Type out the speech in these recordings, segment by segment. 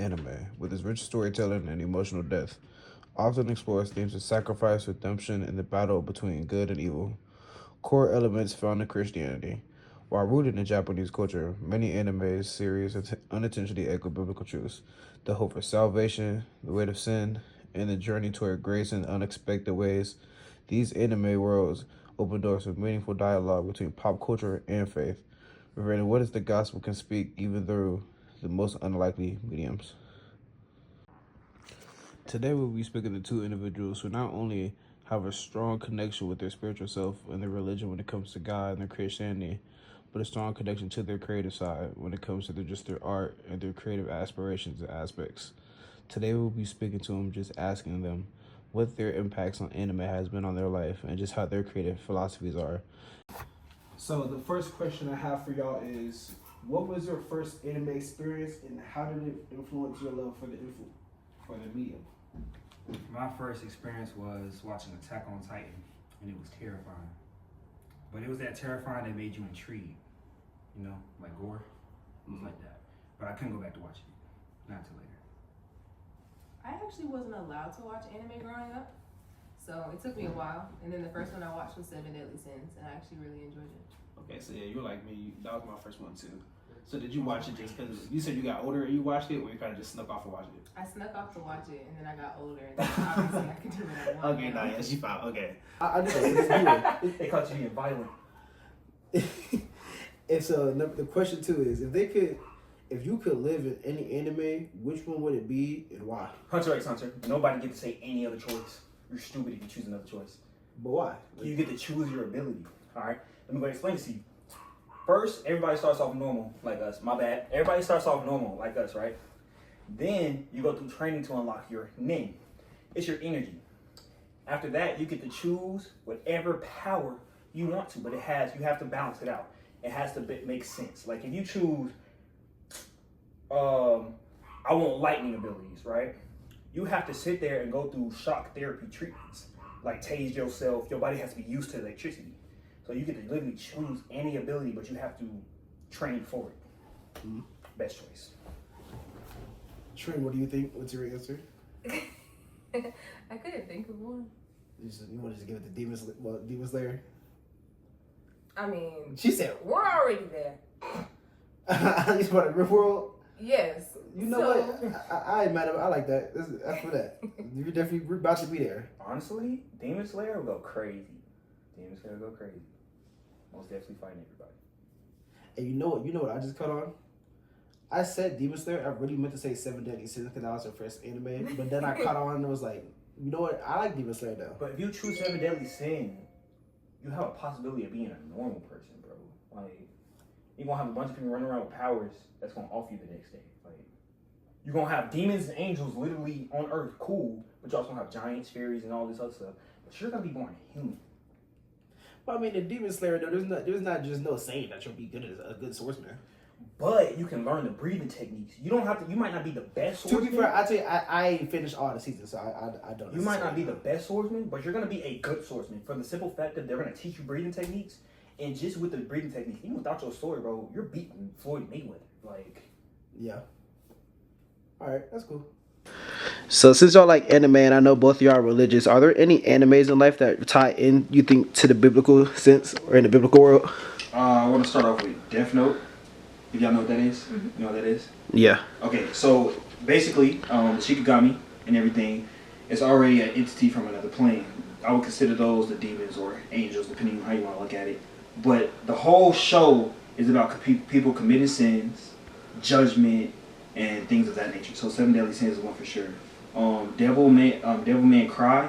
anime, with its rich storytelling and emotional depth, often explores themes of sacrifice, redemption, and the battle between good and evil, core elements found in Christianity. While rooted in Japanese culture, many anime series unintentionally echo biblical truths: the hope for salvation, the weight of sin, and the journey toward grace in unexpected ways. These anime worlds open doors for meaningful dialogue between pop culture and faith, revealing what is the gospel can speak even through the most unlikely mediums. Today we'll be speaking to two individuals who not only have a strong connection with their spiritual self and their religion when it comes to God and their Christianity, but a strong connection to their creative side when it comes to their art and their creative aspirations and aspects. Today we'll be speaking to them, just asking them what their impacts on anime has been on their life and just how their creative philosophies are. So the first question I have for y'all is, what was your first anime experience and how did it influence your love for the medium? My first experience was watching Attack on Titan, and it was terrifying. But it was that terrifying that made you intrigued, you know, like gore, like that. But I couldn't go back to watching it, not till later. I actually wasn't allowed to watch anime growing up, so it took me a while. And then the first one I watched was Seven Deadly Sins, and I actually really enjoyed it. Okay, so yeah, you're like me. That was my first one too. So did you watch it just because you said you got older and you watched it, or you kind of just snuck off and watched it? I snuck off to watch it, and then I got older, and then obviously I could do what I want. Okay, nah, yeah, she found. Okay, I just they caught you being violent. And so the question too is, if you could live in any anime, which one would it be and why? Hunter x Hunter. Nobody get to say any other choice. You're stupid if you choose another choice. But why? You get to choose your ability. All right. Let me go explain this to you. First, everybody starts off normal like us. My bad. Everybody starts off normal like us, right? Then you go through training to unlock your nin. It's your energy. After that, you get to choose whatever power you want to, but you have to balance it out. It has to make sense. Like if you choose, I want lightning abilities, right? You have to sit there and go through shock therapy treatments, like tase yourself. Your body has to be used to electricity. So you get to literally choose any ability, but you have to train for it. Mm-hmm. Best choice. Trin, what do you think? What's your answer? I couldn't think of one. You want to just give it to Demon Slayer? I mean, she said we're already there. You want a real world? Yes. You know what? I ain't mad at it. I like that. That's for that. You're definitely about to be there. Honestly, Demon Slayer will go crazy. Demon Slayer will go crazy. Most definitely fighting everybody. And you know what I just caught on? I said Demon Slayer. I really meant to say Seven Deadly Sins because that was her first anime. But then I caught on and was like, you know what? I like Demon Slayer though. But if you choose Seven Deadly Sin, you have a possibility of being a normal person, bro. Like, you're gonna have a bunch of people running around with powers that's gonna off you the next day. Like, you're gonna have demons and angels literally on Earth, cool, but you also gonna have giants, fairies, and all this other stuff. But you're gonna be born human. But I mean, the Demon Slayer though, there's not just no saying that you'll be good as a good swordsman. But you can learn the breathing techniques. You don't have to. You might not be the best swordsman. To be fair, I tell you, I ain't finished all the seasons, so I don't. You might not be the best swordsman, but you're gonna be a good swordsman for the simple fact that they're gonna teach you breathing techniques. And just with the breathing techniques, even without your sword, bro, you're beating Floyd Mayweather. Like, yeah. All right, that's cool. So since y'all like anime and I know both of y'all are religious, are there any animes in life that tie in, you think, to the biblical sense or in the biblical world? I want to start off with Death Note. If y'all know what that is, mm-hmm. You know what that is? Yeah. Okay, so basically, Shikigami and everything is already an entity from another plane. I would consider those the demons or angels, depending on how you want to look at it. But the whole show is about people committing sins, judgment, and things of that nature. So Seven Deadly Sins is one for sure. Devil May Cry.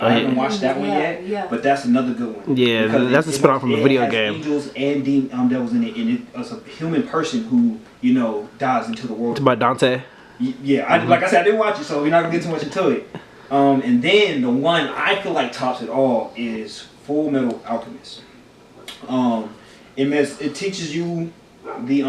I haven't watched that one yet, but that's another good one. Yeah, that's a spin-off from a video game. Angels and devils in it, and it's a human person who dies into the world. It's about Dante. Yeah, like I said, I didn't watch it, so we're not gonna get too much into it. And then the one I feel like tops it all is Full Metal Alchemist. It teaches you the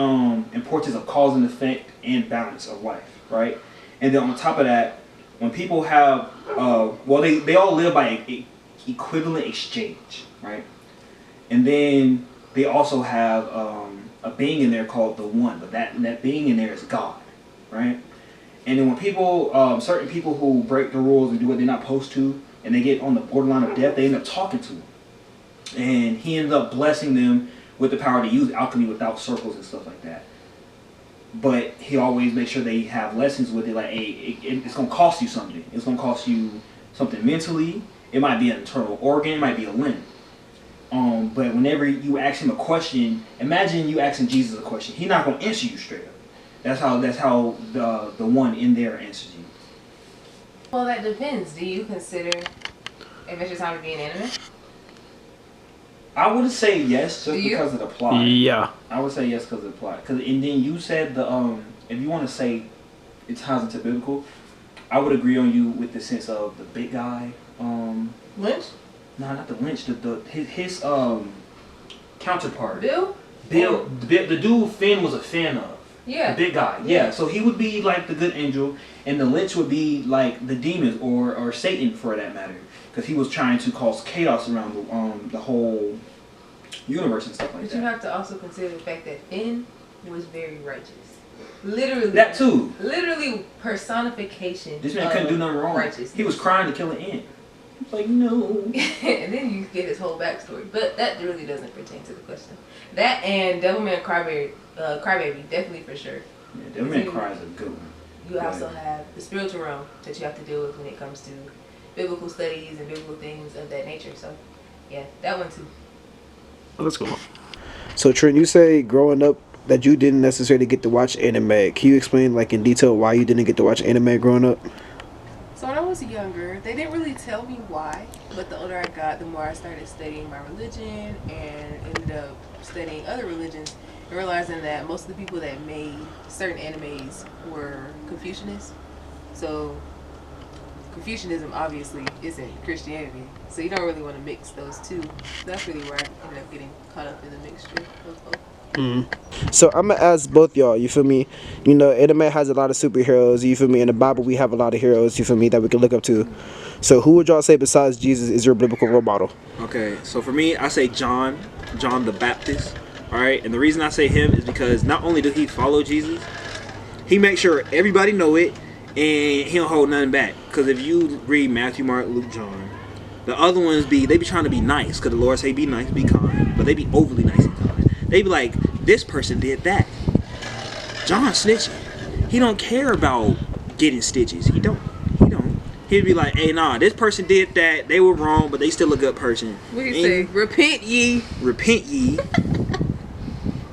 importance of cause and effect and balance of life, right? And then on top of that, when people have, they all live by equivalent exchange, right? And then they also have a being in there called the One, but that being in there is God, right? And then when people, certain people who break the rules and do what they're not supposed to, and they get on the borderline of death, they end up talking to him. And he ends up blessing them with the power to use alchemy without circles and stuff like that. But he always makes sure they have lessons with it, like, hey, it's going to cost you something. It's going to cost you something mentally. It might be an internal organ, it might be a limb. But whenever you ask him a question, imagine you asking Jesus a question. He's not going to answer you straight up. That's how the one in there answers you. Well, that depends. Do you consider Adventure Time to be an anime? I would say yes, just because of the plot. Yeah. I would say yes because of the plot. And then you said if you want to say it ties into biblical, I would agree on you with the sense of the big guy. Lynch? No, not the Lynch. His counterpart. Bill? The dude Finn was a fan of. Yeah. The big guy. Yeah. So he would be like the good angel, and the Lynch would be like the demons or Satan for that matter, because he was trying to cause chaos around the whole universe and stuff like But that. you have to also consider the fact that Finn was very righteous. Literally. That too. Literally personification. This man couldn't do nothing wrong. Righteousness. He was crying to kill an ant. He was like, no. And then you get his whole backstory. But that really doesn't pertain to the question. That and Devilman Crybaby, definitely for sure. Yeah, Devilman Cry is a good one. You also have the spiritual realm that you have to deal with when it comes to biblical studies and biblical things of that nature. So, yeah, that one too. Let's go. So Trent, you say growing up that you didn't necessarily get to watch anime. Can you explain like in detail why you didn't get to watch anime growing up? So when I was younger, they didn't really tell me why, but the older I got, the more I started studying my religion and ended up studying other religions and realizing that most of the people that made certain animes were Confucianists. So Confucianism obviously isn't Christianity, so you don't really want to mix those two. That's really where I ended up getting caught up in the mixture of both. So I'm gonna ask both y'all, you feel me? You know, anime has a lot of superheroes, you feel me? In the Bible we have a lot of heroes, you feel me, that we can look up to. So who would y'all say besides Jesus is your biblical role model? Okay, so for me, I say John the Baptist. Alright, and the reason I say him is because not only does he follow Jesus, he makes sure everybody know it, and he don't hold nothing back. Because if you read Matthew, Mark, Luke, John, the other ones they be trying to be nice, because the Lord say be nice, be kind, but they be overly nice and kind. They be like, this person did that. John snitching. He don't care about getting stitches. He don't. He'd be like, hey, nah, this person did that. They were wrong, but they still a good person. What do you say? Repent ye. Repent ye.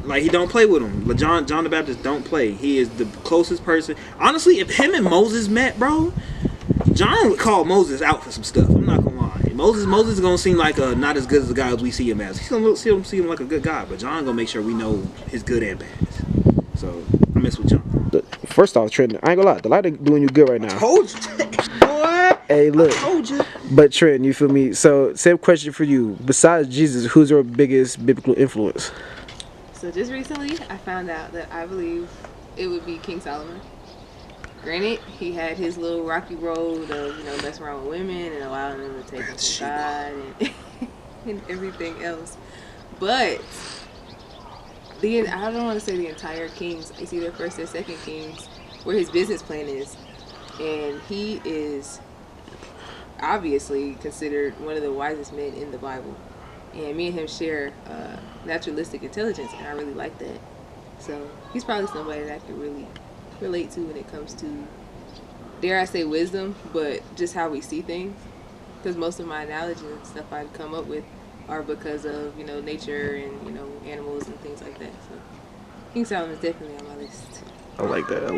Like, he don't play with him. But John the Baptist don't play. He is the closest person. Honestly, if him and Moses met, bro, John would call Moses out for some stuff. I'm not gonna lie. Moses is gonna seem like not as good as the guy as we see him as. He's gonna see him like a good guy, but John gonna make sure we know his good and bad. So I mess with John. First off, Trent, I ain't gonna lie, the light ain't doing you good right now. Told you, boy. Hey, look. I told you. But Trent, you feel me? So same question for you. Besides Jesus, who's your biggest biblical influence? So just recently, I found out that I believe it would be King Solomon. Granted, he had his little rocky road of, messing around with women and allowing them to take him from God and, and everything else. But I don't want to say the entire Kings. It's either First or Second Kings, where his business plan is. And he is obviously considered one of the wisest men in the Bible. And me and him share naturalistic intelligence, and I really like that. So he's probably somebody that I can really relate to when it comes to, dare I say, wisdom, but just how we see things. Because most of my analogies and stuff I've come up with are because of, nature and, animals and things like that. So King Solomon is definitely on my list. I like that.